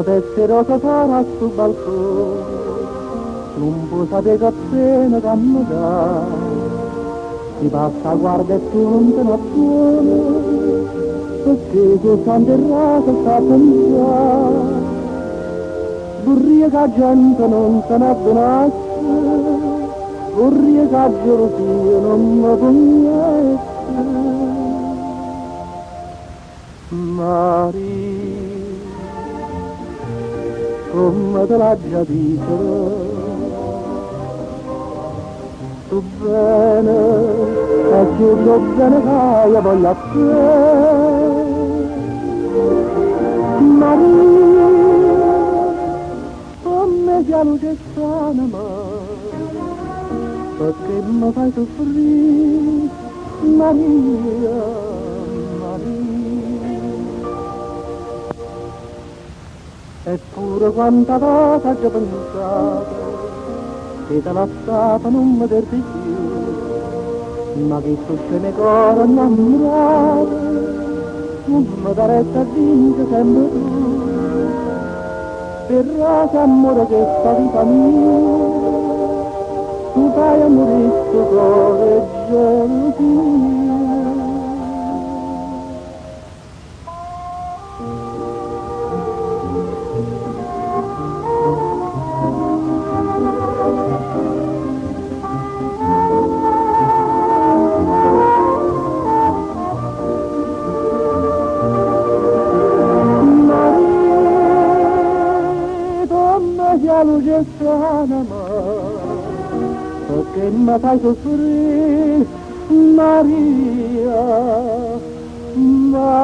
potesse rosa sarà sul balcone, non può sapere che appena cammo da, si passa guarda e tu non te ne accorgi, perché questa interrata sta a pensare, vorrei che la gente non se ne addonasse, vorrei che la gelosia non mi pugnesse. Maria, come te l'ha già detto, tu bene, e giuro bene che io voglio a te. Maria, come piano che s'anima, perché mi fai soffrire, Maria, Maria. Eppure quanta volta già pensato che te la stata non mi perdi più, ma che tu ce ne cuore innamorato, non mi daresti a vincere sempre tu, per raso amore che sta vita mia, tu fai a morire sto cuore gelosia. La luce strana perché mi fai soffrire, Maria, Maria.